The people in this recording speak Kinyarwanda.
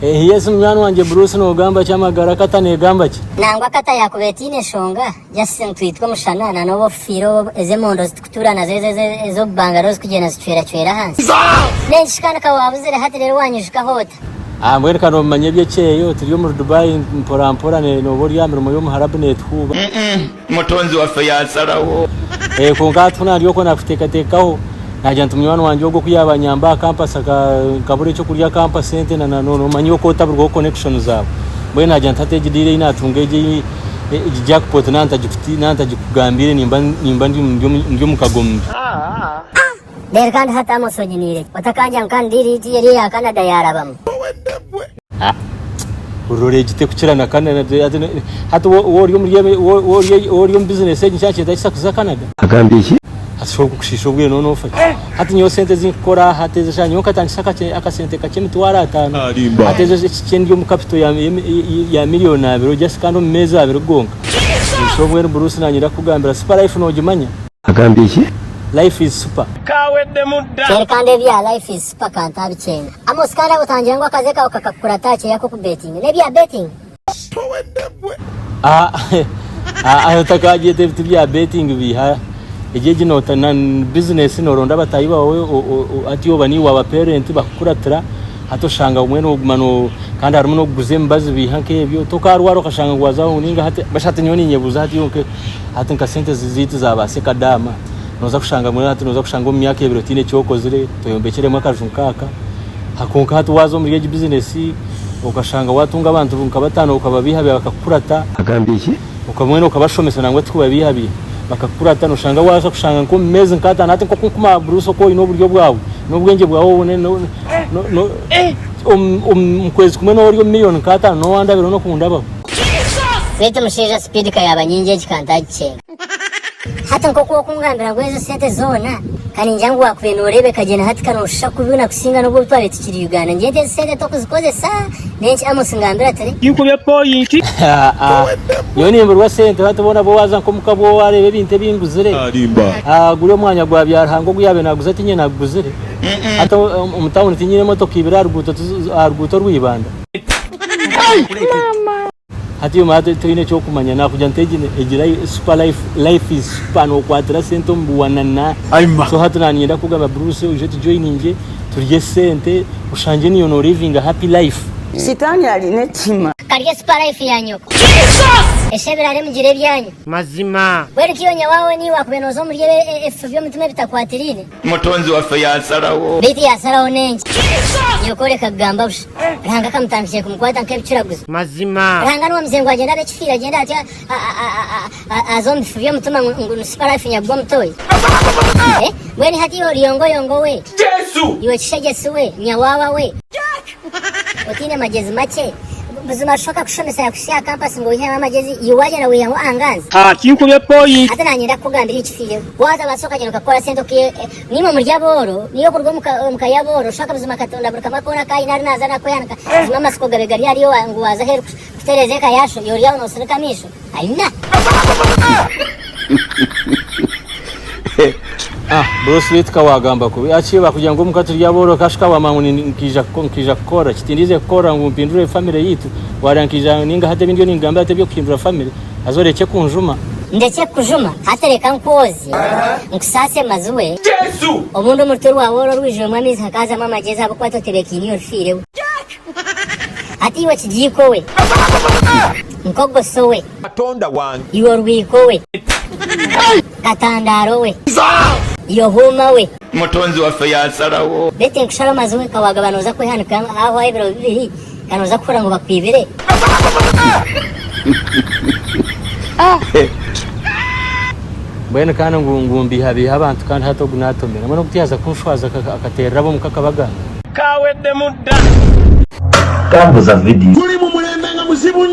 Yesu mwana wanje Bruce no gamba cyamagara kata ne gamba ki nangwa kata yakubetine shonga jase twitwa mushanana no bofiro ezemondo zitukutura na ezo bangaro zikugena zicwera hansi nenshikana ka wabuzire hati rero wanyushika hota mwere kano manye byekeyo turiyo mu Dubai mpora ne no bori yamira mu yo muharabu ne twuba mutonzi wa fayasarawo kunga tuna riyo ko nafutekatekaho najya ntumwana wanje wo kuyabanyamba campus kabure cyo kurya campus center na no manyo ko taburgo connection zabo mwe najya ntateje dire inatungeje jackpot nanta jikugambire nimba ndi mukagombe derkand hata mosonyinire watakanja nkandiri yeri ya Canada yarabam urore gite kucirana kana hata wori mu business y'icyache ndashaka Canada agambye ashobora kushishobwe no fati hati nyo sente zinkora hateze sha nyo katangishaka akasente kake mitwara 5 hateze kindi mu capital ya miliyoni abiro just kando meza abiro gonga shobwe Bruce nanyira kugambira super life no gimanya agambye iki life is super kawede mudda derkande bya life is super kanta bichenga amos kanda utangira ngo akaze ka ukakakura tache yako ku betting ne bya betting utakaje bya betting biha ejeje nota nan business no ronda batayiba wowe ati obani wa parent bakuratira hatoshanga umwe no gumano kandi harimo no guze mbazi bihanke byo tokarwaro kashanga gwazaho uninga hate bashate nyoni nyebuza hati yonke hati nka sente ziziti zabase kadama noza kushanga muri hati noza kushanga mu myaka y'ibiro tine cyokozire toyombekeremo akajunkaka hakonka hati wazo muri eje business ukashanga watunga abantu bunkabatano ukababihabe bakakurata agambye iki ukamwene ukabashomesa nangwe tukubabihabe bakakurata no shanga waza kushanga ko meze nkata nati ko kuma Bruce ko ino buryo bwawe no bwenge bwawe no kwezi kumwe no uriyo miliyoni nkata no wanda biro no kundaba Sete mushija speed ka yabanyinje kikanta gicenga hata nkoko kungambira ngo ezo sente zona kandi njangu wakwene urebe kagena hati kano shakubuna kusinga no gutware tikiri Uganda ngende sente to kuzikoze sa nenchi amusingambira tare yinkubye point yoni mburwa sente batubona bo waza ko mukabo warebe binte binguzire gure mwanya gwa byarhango guyabe naguze tinye naguzire hata umutawuni tinyire moto kibira arguto rwibanda hati yo mate twine cyo kumanya nakuja ntegine egira super life is super no kwatira sente mbuwanana so hati nanyenda kugaba Bruce uje tujoininge turye sente ushanje niyo no living a happy life sitani aline tima kariye super life yanyoko eshebera re mugire byanyu mazima were kiyonya wawe ni wakubenozo muri efe byo mutume bitakwatirine mutonzi wa fayasarawo biti yasaraho nenje yokore kagamba busha ranga kamutangije kumkwata nkebicira guza mazima ranga no mzengo agenda becifira agenda ati azombi fubyo mutuma ngunu super life nyabwo mutoyi weni hati yo yongo we Yesu iwe chishaje we nyawawa we otine magezi make buzima shoka kushomesa yakushya campus ngo ihe amagezi yiwaje na wiyango anganza yinkubye point hata nanyenda kugambira ikifire waza basoka geno kakora sento ki nimo muri yaboro niyo kurwo mukayaboro shaka buzima katonda burka makona kai nari nazana ko yanka mama siko gabe gari ariyo wangu waza heru kuterezeka yasho yori yawo no sirika misho aina Bruce witka wagamba ko yaciye bakugira ngo mukaturi yaboro kashika wamanguni nkija kora kitindize kora ngo mpindure family yitu warankija ninga hate bindyo ningamba hate byo kuhindura family azoreke kunjuma ndetse kujuma hatereka nkozi nkusase mazuwe Yesu omundu murturu waboro rwijwe mwamizi hakaza mama jeza abo kwato tereka iniyo fire ati iwe kijiko we nkogo sowe atonda wange iwe rwiko we katandaro we yohuma we mutonzi wa fayasarawo bete nkushara mazuwe kawagabanoza ko hano aho ibiro bibiri kanoza kura ngo bakwibire bwene kana ngumbi habi abantu kandi hato gunatomera mwana kutiyaza kunshwaza akaterera bo mukakabagana kawede mudda kambuza video turi mu mulembe nga musibu